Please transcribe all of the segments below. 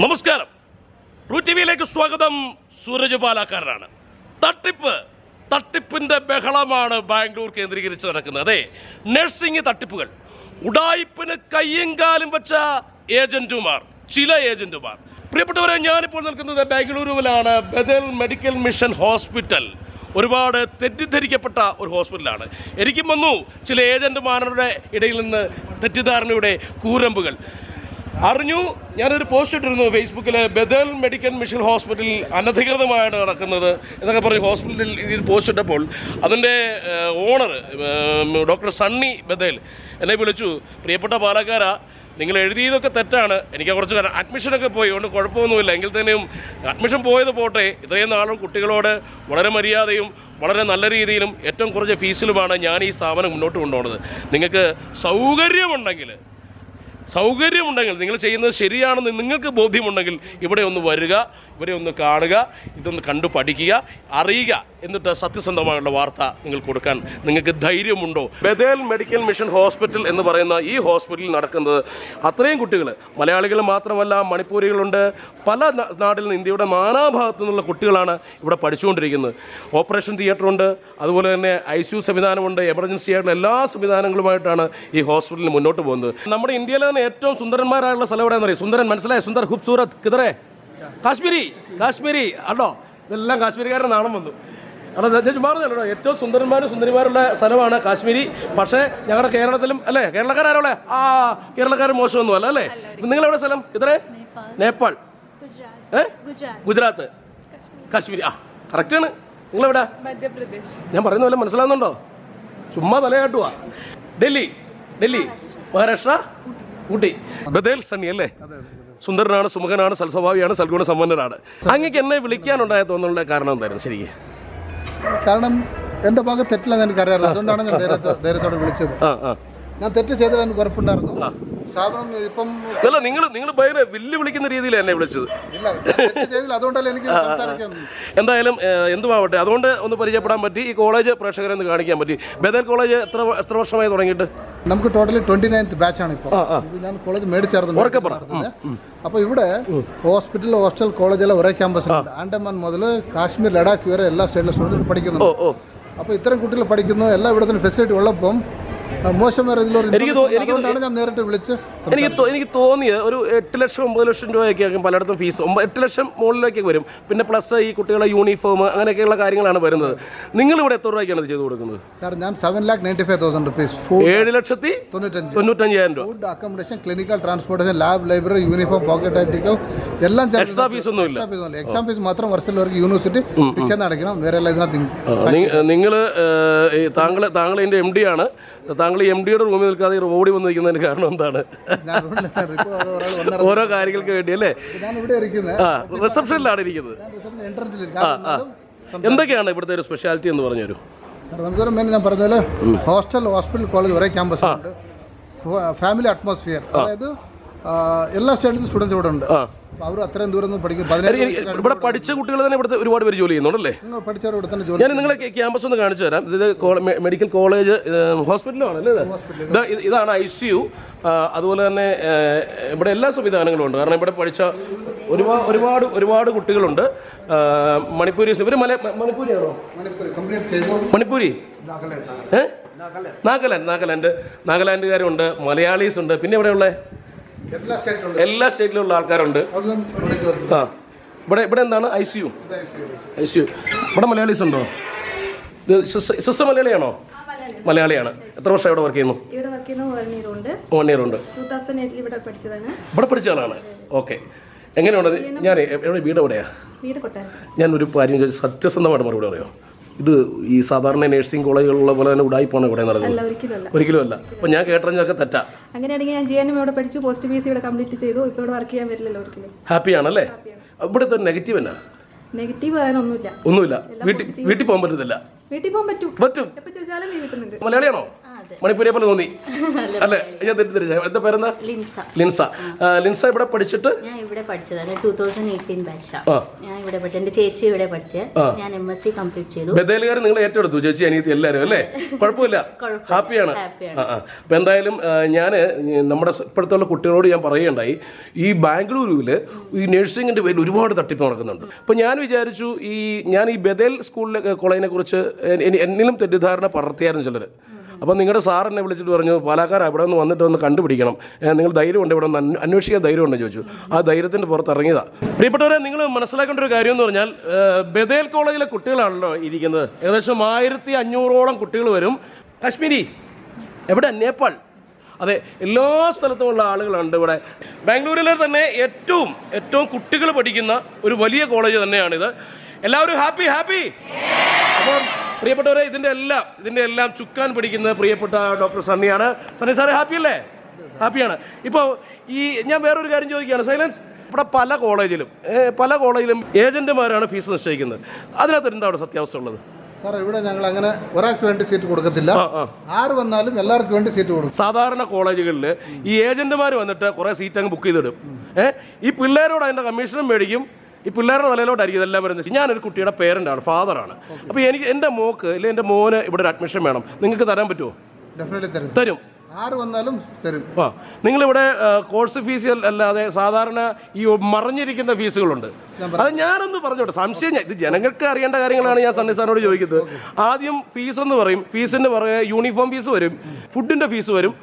നമസ്കാരം. True T വിയിലേക്ക് സ്വാഗതം. സൂരജ് പാലക്കാരനാണ്. തട്ടിപ്പിൻ്റെ ബഹളമാണ് ബാംഗ്ലൂർ കേന്ദ്രീകരിച്ച് നടക്കുന്നത്. അതെ, നഴ്സിംഗ് തട്ടിപ്പുകൾ, ഉഡായിപ്പിന് കയ്യും കാലും വെച്ച ചില ഏജന്റുമാർ. പ്രിയപ്പെട്ടവരെ, ഞാനിപ്പോൾ നിൽക്കുന്നത് ബാംഗ്ലൂരുവിലാണ്. ബദൽ മെഡിക്കൽ മിഷൻ ഹോസ്പിറ്റൽ ഒരുപാട് തെറ്റിദ്ധരിക്കപ്പെട്ട ഒരു ഹോസ്പിറ്റലാണ്. എനിക്കും വന്നു ചില ഏജന്റുമാരുടെ ഇടയിൽ നിന്ന് തെറ്റിദ്ധാരണയുടെ കൂരമ്പുകൾ. അറിഞ്ഞു, ഞാനൊരു പോസ്റ്റ് ഇട്ടിരുന്നു ഫേസ്ബുക്കിൽ, ബദൽ മെഡിക്കൽ മിഷൻ ഹോസ്പിറ്റൽ അനധികൃതമായാണ് നടക്കുന്നത് എന്നൊക്കെ പറഞ്ഞ് ഹോസ്പിറ്റലിൽ ഇതിൽ പോസ്റ്റ് ഇട്ടപ്പോൾ അതിൻ്റെ ഓണർ ഡോക്ടർ സണ്ണി ബദൽ എന്നെ വിളിച്ചു. പ്രിയപ്പെട്ട പാലക്കാരാ, നിങ്ങൾ എഴുതിയതൊക്കെ തെറ്റാണ്. എനിക്ക് കുറച്ച് അഡ്മിഷനൊക്കെ പോയി, അതുകൊണ്ട് കുഴപ്പമൊന്നുമില്ല. എങ്കിൽ തന്നെയും അഡ്മിഷൻ പോയത് പോട്ടെ, ഇത്രയും നാളും കുട്ടികളോട് വളരെ മര്യാദയും വളരെ നല്ല രീതിയിലും ഏറ്റവും കുറഞ്ഞ ഫീസിലുമാണ് ഞാൻ ഈ സ്ഥാപനം മുന്നോട്ട് കൊണ്ടുപോകുന്നത്. നിങ്ങൾക്ക് സൗകര്യമുണ്ടെങ്കിൽ നിങ്ങൾ ചെയ്യുന്നത് ശരിയാണെന്ന് നിങ്ങൾക്ക് ബോധ്യമുണ്ടെങ്കിൽ ഇവിടെ ഒന്ന് വരിക, ഇവരെ ഒന്ന് കാണുക, ഇതൊന്ന് കണ്ടു പഠിക്കുക, അറിയുക. എന്നിട്ട് സത്യസന്ധമായുള്ള വാർത്ത നിങ്ങൾ കൊടുക്കാൻ നിങ്ങൾക്ക് ധൈര്യമുണ്ടോ? ബദൽ മെഡിക്കൽ മിഷൻ ഹോസ്പിറ്റൽ എന്ന് പറയുന്ന ഈ ഹോസ്പിറ്റലിൽ നടക്കുന്നത് അത്രയും കുട്ടികൾ, മലയാളികൾ മാത്രമല്ല, മണിപ്പൂരികളുണ്ട്, പല നാട്ടിൽ നിന്ന്, ഇന്ത്യയുടെ നാനാഭാഗത്തു നിന്നുള്ള കുട്ടികളാണ് ഇവിടെ പഠിച്ചുകൊണ്ടിരിക്കുന്നത്. ഓപ്പറേഷൻ തിയേറ്ററുണ്ട്, അതുപോലെ തന്നെ ICU സംവിധാനമുണ്ട്, എമർജൻസി ആയിട്ടുള്ള എല്ലാ സംവിധാനങ്ങളുമായിട്ടാണ് ഈ ഹോസ്പിറ്റലിൽ മുന്നോട്ട് പോകുന്നത്. നമ്മുടെ ഇന്ത്യയിലെ തന്നെ ഏറ്റവും സുന്ദരന്മാരായുള്ള സ്ഥലം എവിടെയാണെന്ന് പറയും. സുന്ദരൻ മനസ്സിലായ? സുന്ദർ ഖൂബ്സൂരത് കിതറേ? കാശ്മീരി അല്ലോ, ഇതെല്ലാം കാശ്മീരിക്കാരുടെ നാണം വന്നു. കാരണം മാറുന്നല്ലോ, ഏറ്റവും സുന്ദരിമാരുള്ള സ്ഥലമാണ് കാശ്മീരി. പക്ഷേ ഞങ്ങളുടെ കേരളത്തിലും അല്ലേ, കേരളക്കാരുള്ള കേരളക്കാർ മോശമൊന്നും അല്ല അല്ലേ? നിങ്ങളെവിടെ സ്ഥലം? ഇത്രേ? നേപ്പാൾ, ഗുജറാത്ത്, കാശ്മീരി. കറക്റ്റാണ്. നിങ്ങളെവിടെ? ഞാൻ പറയുന്ന പോലെ മനസ്സിലാവുന്നുണ്ടോ? ചുമ്മാ തലയാട്ടുവാ. ഡൽഹി, മഹാരാഷ്ട്ര, ഊട്ടി. ബദേൽ സണ്ണി അല്ലേ? സുന്ദരനാണ്, സുമുഖനാണ്, സൽസ്വഭാവിയാണ്, സൽഗുണ സമ്പന്നനാണ്. അങ്ങേക്ക് എന്നെ വിളിക്കാനുണ്ടായ തോന്നുന്ന കാരണം എന്തായിരുന്നു ശരിക്കും? കാരണം എൻ്റെ ഭാഗത്ത് തെറ്റില്ലെന്ന് എനിക്കറിയാറില്ല, അതുകൊണ്ടാണ് ഞാൻ ധൈര്യത്തോടെ വിളിച്ചത്. ഞാൻ തെറ്റ് ചെയ്തത് എനിക്ക് ഉറപ്പുണ്ടായിരുന്നു. സ്ഥാപനം ഇപ്പം അല്ല, നിങ്ങൾ ഭയങ്കര വെല്ലുവിളിക്കുന്ന രീതിയിൽ എന്നെ വിളിച്ചത്. ഇല്ല, തെറ്റ് ചെയ്തില്ല, അതുകൊണ്ടല്ലേ എനിക്ക് സംസാരിക്കാൻ. എന്തായാലും എന്തുമാവട്ടെ, അതുകൊണ്ട് ഒന്ന് പരിചയപ്പെടാൻ പറ്റി, ഈ കോളേജ് പ്രേക്ഷകരെ ഒന്ന് കാണിക്കാൻ പറ്റി. ബദൽ കോളേജ് എത്ര വർഷമായി തുടങ്ങിയിട്ട്? നമുക്ക് ടോട്ടലി 29th ബാച്ചാണ് ഇപ്പോൾ. ഞാൻ കോളേജ് മേടിച്ചായിരുന്നു. അപ്പോൾ ഇവിടെ ഹോസ്റ്റൽ കോളേജെല്ലാം ഒരേ ക്യാമ്പസിലുണ്ട്. ആൻഡമാൻ മുതൽ കാശ്മീർ, ലഡാക്ക് വരെ എല്ലാ സ്റ്റേറ്റിലെ സ്റ്റുഡൻറ്റ് പഠിക്കുന്നു. അപ്പോൾ ഇത്തരം കുട്ടികൾ പഠിക്കുന്നു, എല്ലാ ഇവിടുത്തെ ഫെസിലിറ്റി ഉള്ളപ്പം മോശം ഞാൻ നേരിട്ട് വിളിച്ച് എനിക്ക് തോന്നിയത് ഒരു 8 ലക്ഷം 9 ലക്ഷം രൂപയൊക്കെ പലയിടത്തും ഫീസ്. 8 ലക്ഷം മുകളിലേക്ക് വരും. പിന്നെ പ്ലസ് ഈ കുട്ടികളെ യൂണിഫോം അങ്ങനെയൊക്കെയുള്ള കാര്യങ്ങളാണ് വരുന്നത്. നിങ്ങൾ ഇവിടെ എത്ര രൂപയ്ക്കാണ് ഇത് ചെയ്ത് കൊടുക്കുന്നത്? സാർ, ഞാൻ 7,95,000 റുപ്പീസ്, 7,95,000 രൂപ. Food, accommodation, clinical transportation, lab, library, uniform, pocket article എല്ലാം. എക്സ്ട്രാ ഫീസ് ഒന്നുമില്ല. എക്സാം ഫീസ് മാത്രം വർഷത്തിലവർക്ക് യൂണിവേഴ്സിറ്റി ഫിക്സ് അടയ്ക്കണം, വേറെ എല്ലാം ഇതിനകത്ത്. നിങ്ങൾ താങ്കൾ എൻ്റെ MD ആണ്. താങ്കൾ MDയുടെ റൂമിൽ നിൽക്കാതെ ഓടി വന്ന് നിൽക്കുന്നതിന് കാരണം എന്താണ്? ഓരോ കാര്യങ്ങൾക്ക് വേണ്ടി അല്ലേ? റിസപ്ഷനിലാണ് ഇരിക്കുന്നത്. എന്തൊക്കെയാണ് ഇവിടുത്തെ ഒരു സ്പെഷ്യാലിറ്റി എന്ന് പറഞ്ഞുതരും? സാർ, നമുക്കൊരു മെയിൻ ഞാൻ പറഞ്ഞാൽ ഹോസ്പിറ്റൽ, കോളേജ് ഒരേ ക്യാമ്പസ് ഉണ്ട്. ഫാമിലി അറ്റ്മോസ്ഫിയർ, അതായത് എല്ലാ സ്റ്റേറ്റിലും സ്റ്റുഡൻസ് ഇവിടെ ഉണ്ട്. അവർ അത്രയും ദൂരം പഠിക്കും. ഇവിടെ പഠിച്ച കുട്ടികൾ തന്നെ ഇവിടുത്തെ ഒരുപാട് പേര് ജോലി ചെയ്യുന്നുണ്ടല്ലേ? പഠിച്ചവർ ഇവിടെ തന്നെ ജോലി. ഞാൻ നിങ്ങളെ ക്യാമ്പസ് ഒന്ന് കാണിച്ചു തരാം. ഇത് മെഡിക്കൽ കോളേജ് ഹോസ്പിറ്റലാണ് അല്ലേ? ഇതാണ് ICU. അതുപോലെ തന്നെ ഇവിടെ എല്ലാ സംവിധാനങ്ങളും ഉണ്ട്. കാരണം ഇവിടെ പഠിച്ച ഒരുപാട് കുട്ടികളുണ്ട്. മണിപ്പൂരീസ്. ഇവർ മണിപ്പൂരിയാണോ? മണിപ്പൂരി, നാഗാലാൻഡുകാരുണ്ട്, മലയാളീസ് ഉണ്ട്. പിന്നെ ഇവിടെയുള്ള എല്ലാ സ്റ്റേറ്റിലുള്ള ആൾക്കാരുണ്ട്. ഇവിടെ എന്താണ്? ICU. ഇവിടെ മലയാളീസ് ഉണ്ടോ? സിസ്റ്റർ മലയാളിയാണോ? മലയാളിയാണ്. എത്ര വർഷം ഇവിടെ വർക്ക് ചെയ്യുന്നു? 1 year ഉണ്ട്. ഇവിടെ പഠിച്ച ആളാണ്. ഓക്കെ. എങ്ങനെയുണ്ട്? ഞാൻ വീട് എവിടെയാ? ഞാനൊരു കാര്യം ചോദിച്ചു, സത്യസന്ധമായിട്ട് മറുപടി പറയാം. ഇത് ഈ സാധാരണ നഴ്സിംഗ് കോളേജുകളുള്ള പോലെ തന്നെ ഉടായിപ്പാണ് ഇവിടെ നടക്കുന്നത്? ഒരിക്കലും അല്ല. അപ്പോൾ ഞാൻ കേട്ടറിഞ്ഞൊക്കെ തെറ്റാ. അങ്ങനെയാണെങ്കിൽ ഞാൻ GNM ഇവിടെ പഠിച്ചു, പോസ്റ്റ് PhD ഇവിടെ കംപ്ലീറ്റ് ചെയ്തു. ഇപ്പോൾ ഇവിടെ വർക്ക് ചെയ്യാൻ വരില്ലല്ലോ ഒരിക്കലും. ഹാപ്പിയാണല്ലേ? ഇവിടുത്തെ നെഗറ്റീവ് എന്നാ? നെഗറ്റീവ് പറയാനൊന്നുമില്ല. വീട്ടിൽ പോകാൻ പറ്റത്തില്ല. വീട്ടിൽ പോകാൻ പറ്റും. എപ്പോൾ ചോദിച്ചാലും കിട്ടുന്നുണ്ട്. മലയാളിയാണോ? മണിപ്പൂരിയെ പോലെ തോന്നി അല്ലേ? ഞാൻ തെറ്റിദ്ധരിച്ച. എന്താ പേരെന്താ? ലിൻസ. ലിൻസ ഇവിടെ പഠിച്ചിട്ട്? ഞാൻ ഇവിടെ പഠിച്ചതാണ് 2018 ബാച്ചാ. ഞാൻ ഇവിടെ പഠിച്ചു. എന്റെ ചേച്ചി ഇവിടെ പഠിച്ചേ. ഞാൻ MSc കംപ്ലീറ്റ് ചെയ്തു. ബദേലുകാർ നിങ്ങൾ ഏറ്റെടുത്തു, ചേച്ചി അനിയത്തി എല്ലാവരും അല്ലേ? കുഴപ്പമില്ല, ഹാപ്പിയാണ്. അപ്പൊ എന്തായാലും ഞാൻ നമ്മുടെ ഇപ്പോഴത്തെ കുട്ടികളോട് ഞാൻ പറയുകയുണ്ടായി, ഈ ബാംഗ്ലൂരുവിൽ ഈ നഴ്സിംഗിന്റെ പേരിൽ ഒരുപാട് തട്ടിപ്പ് നടക്കുന്നുണ്ട്. അപ്പൊ ഞാൻ വിചാരിച്ചു ഞാൻ ഈ ബദേൽ സ്കൂളിലെ കോളേജിനെ കുറിച്ച് എന്നിലും തെറ്റിദ്ധാരണ പടർത്തിയായിരുന്നു ചിലർ. അപ്പം നിങ്ങളുടെ സാർ എന്നെ വിളിച്ചിട്ട് പറഞ്ഞു, പാലക്കാർ ഇവിടെ നിന്ന് വന്നിട്ട് ഒന്ന് കണ്ടുപിടിക്കണം, നിങ്ങൾ ധൈര്യമുണ്ട് ഇവിടെ ഒന്ന് അന്വേഷിക്കാൻ ധൈര്യമുണ്ടെന്ന് ചോദിച്ചു. ആ ധൈര്യത്തിൻ്റെ പുറത്ത് ഇറങ്ങിയതാണ്. പ്രിയപ്പെട്ടവരെ, നിങ്ങൾ മനസ്സിലാക്കേണ്ട ഒരു കാര്യം എന്ന് പറഞ്ഞാൽ ബദേൽ കോളേജിലെ കുട്ടികളാണല്ലോ ഇരിക്കുന്നത്. ഏകദേശം 1500ഓളം കുട്ടികൾ വരും. കാശ്മീരി എവിടെ? നേപ്പാൾ. അതെ, എല്ലാ സ്ഥലത്തുമുള്ള ആളുകളുണ്ട് ഇവിടെ. ബാംഗ്ലൂരിലെ തന്നെ ഏറ്റവും കുട്ടികൾ പഠിക്കുന്ന ഒരു വലിയ കോളേജ് തന്നെയാണിത്. എല്ലാവരും ഹാപ്പി? അപ്പോൾ പ്രിയപ്പെട്ടവരെ, ഇതിൻ്റെ എല്ലാം ചുക്കാൻ പിടിക്കുന്ന പ്രിയപ്പെട്ട ഡോക്ടർ സണ്ണിയാണ്. സണ്ണി സാറേ ഹാപ്പി അല്ലേ? ഹാപ്പിയാണ്. ഇപ്പോൾ ഞാൻ വേറൊരു കാര്യം ചോദിക്കുകയാണ്. സൈലൻസ്. ഇവിടെ പല കോളേജിലും ഏജന്റുമാരാണ് ഫീസ് നിശ്ചയിക്കുന്നത്. അതിനകത്ത് എന്താ അവിടെ സത്യാവസ്ഥ ഉള്ളത്? സാർ, ഇവിടെ ഞങ്ങൾ അങ്ങനെ ഒരാൾക്ക് വേണ്ടി സീറ്റ് കൊടുക്കത്തില്ല. ആര് വന്നാലും എല്ലാവർക്കും വേണ്ടി സീറ്റ് കൊടുക്കും. സാധാരണ കോളേജുകളിൽ ഈ ഏജന്റുമാർ വന്നിട്ട് കുറേ സീറ്റ് അങ്ങ് ബുക്ക് ചെയ്തിടും. ഈ പിള്ളേരോട് അതിൻ്റെ കമ്മീഷനും മേടിക്കും. ഈ പിള്ളേരുടെ നിലയിലോട്ടായിരിക്കും ഇതെല്ലാം വരുന്നത്. ഞാനൊരു കുട്ടിയുടെ പേരൻ്റാണ്, ഫാദറാണ്. അപ്പോൾ എൻ്റെ മോക്ക് അല്ലെങ്കിൽ എൻ്റെ മോന് ഇവിടെ ഒരു അഡ്മിഷൻ വേണം. നിങ്ങൾക്ക് തരാൻ പറ്റുമോ? ഡെഫിനറ്റ്ലി തരും. ആര് വന്നാലും തരും. നിങ്ങളിവിടെ കോഴ്സ് ഫീസ് അല്ലാതെ സാധാരണ ഈ മറിഞ്ഞിരിക്കുന്ന ഫീസുകളുണ്ട്. അത് ഞാനൊന്ന് പറഞ്ഞോട്ടെ, സംശയം. ഇത് ജനങ്ങൾക്ക് അറിയേണ്ട കാര്യങ്ങളാണ് ഞാൻ സണ്ണി സാറിനോട് ചോദിക്കുന്നത്. ആദ്യം ഫീസ് എന്ന് പറയും. ഫീസിൻ്റെ പുറകെ യൂണിഫോം ഫീസ് വരും, ഫുഡിൻ്റെ ഫീസ് വരും,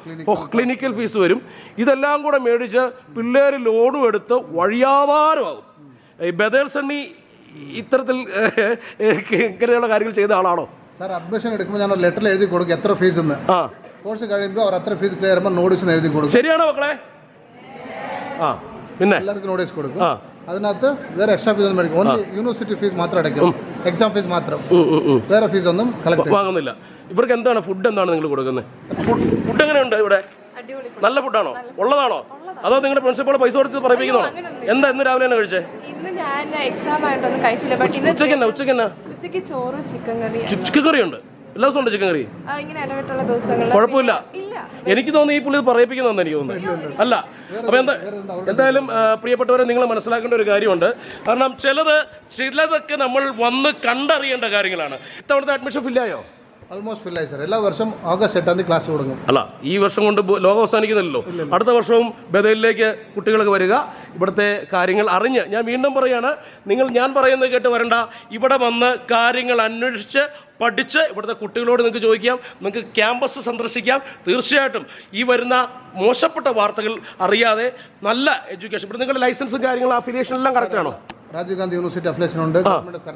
ക്ലിനിക്കൽ ഫീസ് വരും. ഇതെല്ലാം കൂടെ മേടിച്ച് പിള്ളേർ ലോണും എടുത്ത് വഴിയാധാരമാകും. ഈ ബദേൽ സണ്ണി ഇത്തരത്തിൽ ഇങ്ങനെയുള്ള കാര്യങ്ങൾ ചെയ്ത ആളാണോ? സാർ, അഡ്മിഷൻ എടുക്കുമ്പോൾ ഞാൻ ഒരു ലെറ്ററിൽ എഴുതി കൊടുക്കും എത്ര ഫീസ് എന്ന്. കോഴ്സ് കഴിയുമ്പോൾ അവർ അത്ര ഫീസ് ക്ലിയർ ചെയ്യുമ്പോൾ നോട്ടീസ് എഴുതി കൊടുക്കും. ശരിയാണോ മക്കളെ? പിന്നെ എല്ലാവർക്കും നോട്ടീസ് കൊടുക്കും. അതിനകത്ത് വേറെ എക്സ്ട്രാ ഫീസ് ഒന്നും മേടിക്കും. ഓൺലി യൂണിവേഴ്സിറ്റി ഫീസ് മാത്രം അടയ്ക്കും, എക്സാം ഫീസ് മാത്രം. വേറെ ഫീസ് ഒന്നും കളക്ട് വാങ്ങുന്നില്ല. ഇവർക്ക് എന്താണ് ഫുഡ് നിങ്ങൾ കൊടുക്കുന്നത്? ഫുഡ് എങ്ങനെയുണ്ട് ഇവിടെ? നല്ല ഫുഡാണോ? ഉള്ളതാണോ? അതോ നിങ്ങളുടെ പ്രിൻസിപ്പൾ പൈസ കൊടുത്ത് പറയിപ്പിക്കുന്നോ? എന്താ ഇന്ന് രാവിലെ തന്നെ കഴിച്ചേ? ഇന്ന് ഞാൻ എക്സാം ആയിട്ടൊന്നും കഴിച്ചില്ല. ഉച്ചയ്ക്ക് ചോറ്, ചിക്കൻ കറി ഉണ്ട്. എല്ലാ ദിവസവും ഉണ്ട് ചിക്കൻ കറി? ഇങ്ങനെ ഇടവിട്ടുള്ള ദിവസങ്ങളിൽ കുഴപ്പമില്ല. എനിക്ക് തോന്നുന്നു ഈ പുള്ളി പറയിപ്പിക്കുന്നതെന്ന് എനിക്ക് തോന്നുന്നു. അല്ല. അപ്പൊ എന്തായാലും പ്രിയപ്പെട്ടവരെ, നിങ്ങൾ മനസ്സിലാക്കേണ്ട ഒരു കാര്യമുണ്ട്. കാരണം ചിലതൊക്കെ നമ്മൾ വന്ന് കണ്ടറിയേണ്ട കാര്യങ്ങളാണ്. ഇത്തവണത്തെ അഡ്മിഷൻ ഫില്ലായോ? ഓൾമോസ്റ്റ് ഫില്ലായി സാർ. എല്ലാ വർഷം ഓഗസ്റ്റ് 8 ക്ലാസ് തുടങ്ങും. അല്ല, ഈ വർഷം കൊണ്ട് ലോകം അവസാനിക്കുന്നില്ലല്ലോ. അടുത്ത വർഷവും ബദേലിലേക്ക് കുട്ടികൾക്ക് വരിക, ഇവിടുത്തെ കാര്യങ്ങൾ അറിഞ്ഞ്. ഞാൻ വീണ്ടും പറയുകയാണ്, ഞാൻ പറയുന്നത് കേട്ട് വരണ്ട. ഇവിടെ വന്ന് കാര്യങ്ങൾ അന്വേഷിച്ച് പഠിച്ച് ഇവിടുത്തെ കുട്ടികളോട് നിങ്ങൾക്ക് ചോദിക്കാം, നിങ്ങൾക്ക് ക്യാമ്പസ് സന്ദർശിക്കാം. തീർച്ചയായിട്ടും ഈ വരുന്ന മോശപ്പെട്ട വാർത്തകൾ അറിയാതെ നല്ല എഡ്യൂക്കേഷൻ. ഇവിടെ നിങ്ങളുടെ ലൈസൻസും കാര്യങ്ങളും അഫിലിയേഷൻ എല്ലാം കറക്റ്റ് ആണോ? രാജീവ് ഗാന്ധി യൂണിവേഴ്സിറ്റി അഫിലിയേഷൻ ഉണ്ട്. Government of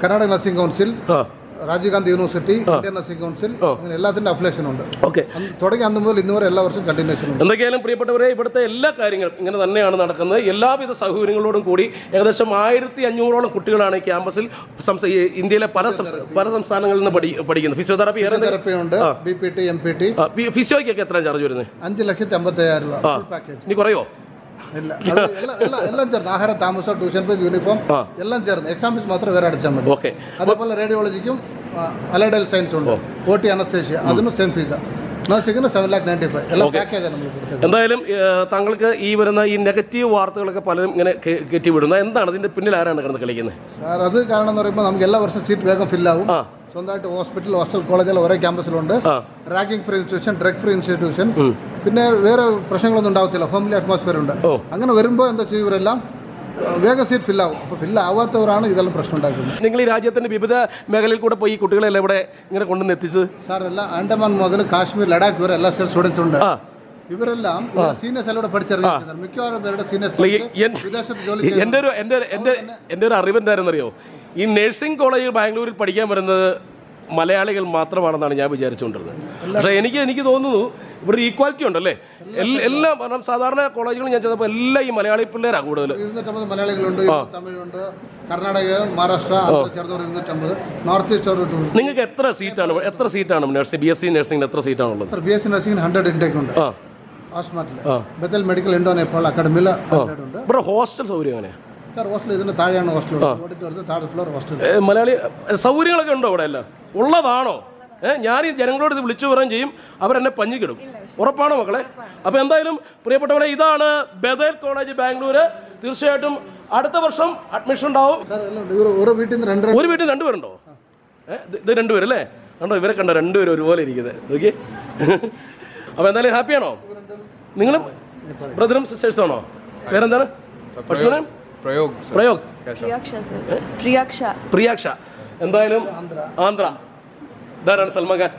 Karnataka nursing council, Rajiv Gandhi university, Indian nursing council, അങ്ങനെ എല്ലാത്തിൻ്റെ അഫിലിയേഷൻ ഉണ്ട്. ഓക്കെ. തുടങ്ങി അന്ന് മുതൽ ഇന്ന് വരെ എല്ലാ വർഷവും കണ്ടിന്യൂഷൻ ഉണ്ട്. എന്തൊക്കെയായാലും പ്രിയപ്പെട്ടവരെ, ഇവിടുത്തെ എല്ലാ കാര്യങ്ങളും ഇങ്ങനെ തന്നെയാണ് നടക്കുന്നത്. എല്ലാവിധ സൗകര്യങ്ങളോടും കൂടി ഏകദേശം 1500ഓളം കുട്ടികളാണ് ഈ ക്യാമ്പസിൽ ഇന്ത്യയിലെ പല സംസ്ഥാനങ്ങളിൽ നിന്ന് പഠിക്കുന്നത്. ഫിസിയോതെറാപ്പി ഉണ്ട്, BPT, MPT. ഫിസിയോയ്ക്കൊക്കെ എത്ര ചാർജ് വരുന്നത്? 5,50,000 രൂപ പാക്കേജ്. ഇനി കുറയോ? എല്ലാം ചേർന്ന് ആഹാരം, താമസം, ട്യൂഷൻ ഫീസ്, യൂണിഫോം എല്ലാം ചേർന്ന്. എക്സാം ഫീസ് മാത്രം വേറെ അടിച്ചാൽ മതി. ഓക്കെ. അതേപോലെ റേഡിയോളജിക്കും അലൈഡ് സയൻസ് ഉണ്ട്, OT അനസ്തേഷ്യ, അതിനും സെയിം ഫീസാണ്. നഴ്സിംഗിന് 7,95,000 എല്ലാം പാക്കേജാണ് നമ്മൾ കൊടുത്തത്. എന്തായാലും താങ്കൾക്ക് ഈ വരുന്ന ഈ നെഗറ്റീവ് വാർത്തകളൊക്കെ പലരും ഇങ്ങനെ കയറ്റി വിടുന്നത് എന്താണ്? ഇതിന്റെ പിന്നിൽ ആരാണ് കിടന്ന് കളിക്കുന്നത്? സാർ, അത് കാരണം എന്ന് പറയുമ്പോൾ നമുക്ക് എല്ലാ വർഷവും സീറ്റ് വേഗം ഫില്ലാവും. സ്വന്തമായിട്ട് ഹോസ്പിറ്റൽ, ഹോസ്റ്റൽ, കോളേജെല്ലാം ഒരേ ക്യാമ്പസിലുണ്ട്. Ranking free institution, drug free institution, പിന്നെ വേറെ പ്രശ്നങ്ങളൊന്നും ഉണ്ടാവത്തില്ല. ഹോംലി അറ്റ്മോസ്ഫിയർ ഉണ്ട്. അങ്ങനെ വരുമ്പോൾ എന്താ ചെയ്യും, ഇവരെല്ലാം വേഗം സീറ്റ് ഫില്ലാവും. അപ്പോൾ ഫില്ലാവാത്തവരാണ് ഇതെല്ലാം പ്രശ്നം ഉണ്ടാക്കുന്നത്. നിങ്ങൾ ഈ രാജ്യത്തിന്റെ വിവിധ മേഖലയിൽ കൂടെ പോയി കുട്ടികളെല്ലാം ഇവിടെ ഇങ്ങനെ കൊണ്ടുവന്ന് എത്തിച്ച്? സാർ, എല്ലാം ആൻഡമാൻ മുതൽ കാശ്മീർ, ലഡാക്ക് വരെ എല്ലാ സ്റ്റുഡൻസ് ഉണ്ട്. ഇവരെല്ലാം സീനിയേഴ്സ് എല്ലാം പഠിച്ചിറങ്ങിയിരിക്കുന്നത്. മിക്കവാറും പേരുടെ സീനിയേഴ്സ് വിദേശത്ത് ജോലി. എൻ്റെ ഒരു അറിവ് എന്തായിരുന്നറിയോ? ഈ നഴ്സിംഗ് കോളേജിൽ ബാംഗ്ലൂരിൽ പഠിക്കാൻ വരുന്നത് മലയാളികൾ മാത്രമാണെന്നാണ് ഞാൻ വിചാരിച്ചുകൊണ്ടിരുന്നത്. പക്ഷേ എനിക്ക് തോന്നുന്നു ഇവിടെ ഈക്വാലിറ്റി ഉണ്ടല്ലേ. എല്ലാം കാരണം സാധാരണ കോളേജുകൾ ഞാൻ ചെയ്തപ്പോൾ എല്ലാം ഈ മലയാളി പിള്ളേരാണ് കൂടുതൽ. 250 മലയാളികളുണ്ട്, തമിഴുണ്ട്, കർണാടക, മഹാരാഷ്ട്ര ചേർന്നവർ 250, നോർത്ത് ഈസ്റ്റ്. നിങ്ങൾക്ക് എത്ര സീറ്റാണ് നഴ്സിംഗ്, BSc നഴ്സിംഗിന് എത്ര സീറ്റാണുള്ളത്? BSc നഴ്സിംഗിന് 100 ഇൻടേക്ക് ഉണ്ട്. ബത്തേൽ മെഡിക്കൽ ഇൻഡോ നേപ്പാൾ അക്കാഡമിയിൽ 100 ഉണ്ട്. ഇവിടെ ഹോസ്റ്റൽ സൗകര്യം എങ്ങനെയാണ്? സാർ, ഹോസ്റ്റൽ ഇതിന് താഴെയാണ് ഹോസ്റ്റൽ. താഴെ ഫ്ലോർ ഹോസ്റ്റൽ. മലയാളി സൗകര്യങ്ങളൊക്കെ ഉണ്ടോ ഇവിടെ? എല്ലാം ഉള്ളതാണോ? ഞാൻ ഈ ജനങ്ങളോട് ഇത് വിളിച്ചു പറയുകയും ചെയ്യും, അവരെന്നെ പഞ്ഞിക്കിടും. ഉറപ്പാണോ മക്കളെ? അപ്പോൾ എന്തായാലും പ്രിയപ്പെട്ടവരെ, ഇതാണ് ബദേൽ കോളേജ് ബാംഗ്ലൂർ. തീർച്ചയായിട്ടും അടുത്ത വർഷം അഡ്മിഷൻ ഉണ്ടാവും. ഒരു വീട്ടിൽ നിന്ന് ഒരു വീട്ടിൽ രണ്ടുപേരുണ്ടോ? ഇത് രണ്ടുപേരല്ലേ? കണ്ടോ, ഇവരെ കണ്ടോ, രണ്ടുപേരും ഒരുപോലെ ഇരിക്കുന്നത്. ഓക്കെ. അപ്പോൾ എന്തായാലും ഹാപ്പിയാണോ? നിങ്ങളും ബ്രദറും സിസ്റ്റേഴ്സും ആണോ? പേരെന്താണ്? പ്രയോഗ്. പ്രിയാക്ഷ. എന്തായാലും ആന്ധ്ര. ഇതാരാണ്? സൽമാൻ ഖാൻ.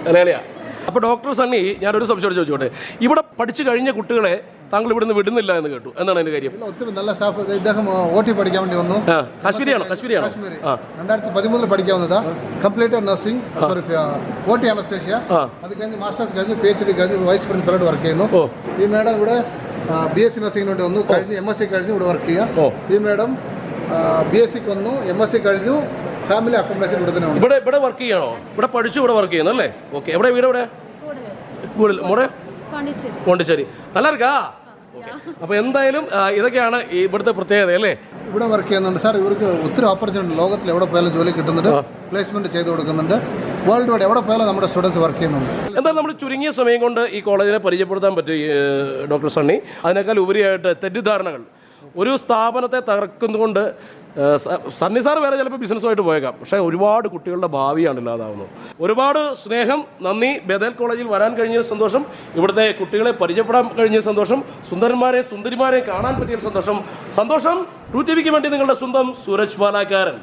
മലയാളിയാ. അപ്പോൾ ഡോക്ടർ സണ്ണി, ഞാനൊരു സംശയം ചോദിച്ചോട്ടെ, ഇവിടെ പഠിച്ചു കഴിഞ്ഞ കുട്ടികളെ താങ്കൾ ഇവിടുന്ന് വിടുന്നില്ല എന്ന് കേട്ടു. എന്താണ് അതിന്റെ കാര്യം? ഒത്തിരി നല്ല സ്റ്റാഫ്. ഇദ്ദേഹം OT പഠിക്കാൻ വേണ്ടി വന്നു. കാശ്മീരിയാണോ? 2013 പഠിക്കാൻ വന്നതാ. Complete nursing, sorry OT anaesthesia. അത് കഴിഞ്ഞ് മാസ്റ്റേഴ്സ് കഴിഞ്ഞ് PhD കഴിഞ്ഞ് വൈസ് പ്രിൻസിപ്പലായിട്ട് വർക്ക് ചെയ്യുന്നു. ഈ മാഡം ഇവിടെ BSc നഴ്സിംഗിന് വേണ്ടി വന്നു. കഴിഞ്ഞ് MSc കഴിഞ്ഞ് ഇവിടെ വർക്ക് ചെയ്യാം. ഈ മാഡം BSc വന്നു, MSc കഴിഞ്ഞു, ഫാമിലി അക്കോമഡേഷൻ ഇവിടെ തന്നെ ഉണ്ട്. ഇവിടെ വർക്ക് ചെയ്യണോ? ഇവിടെ പഠിച്ചു ഇവിടെ വർക്ക് ചെയ്യുന്നു അല്ലേ? ഓക്കെ. എവിടെ വീട്? എവിടെ? മോടെ പോണ്ടിച്ചേരി. നല്ല ഇരിക്കാ. ഓക്കെ. അപ്പോൾ എന്തായാലും ഇതൊക്കെയാണ് ഇവിടുത്തെ പ്രത്യേകത അല്ലേ? ഇവിടെ വർക്ക് ചെയ്യുന്നുണ്ട് സാർ. ഇവർക്ക് ഒത്തിരി ഓപ്പർച്യൂണിറ്റി ലോകത്തിൽ എവിടെ പോയാലും ജോലി കിട്ടുന്നുണ്ട്, പ്ലേസ്മെന്റ് ചെയ്ത് കൊടുക്കുന്നുണ്ട്. വേൾഡ് വൈഡ് എവിടെ പോയാലും നമ്മുടെ സ്റ്റുഡൻസ് വർക്ക് ചെയ്യുന്നുണ്ട്. എന്തായാലും നമ്മൾ ചുരുങ്ങിയ സമയം കൊണ്ട് ഈ കോളേജിനെ പരിചയപ്പെടുത്താൻ പറ്റി ഡോക്ടർ സണ്ണി. അതിനേക്കാൾ ഉപരിയായിട്ട് തെറ്റിദ്ധാരണകൾ, ഒരു സ്ഥാപനത്തെ തകർക്കുന്നതുകൊണ്ട് സണ്ണി സാർ വേറെ ചിലപ്പോൾ ബിസിനസ്സുമായിട്ട് പോയേക്കാം, പക്ഷേ ഒരുപാട് കുട്ടികളുടെ ഭാവിയാണ് ഇല്ലാതാവുന്നത്. ഒരുപാട് സ്നേഹം, നന്ദി. ബദേൽ കോളേജിൽ വരാൻ കഴിഞ്ഞ സന്തോഷം, ഇവിടുത്തെ കുട്ടികളെ പരിചയപ്പെടാൻ കഴിഞ്ഞ സന്തോഷം, സുന്ദരന്മാരെ കാണാൻ പറ്റിയ സന്തോഷം. ട്രൂ ടിവിക്ക് വേണ്ടി നിങ്ങളുടെ സ്വന്തം സൂരജ് പാലാക്കാരൻ.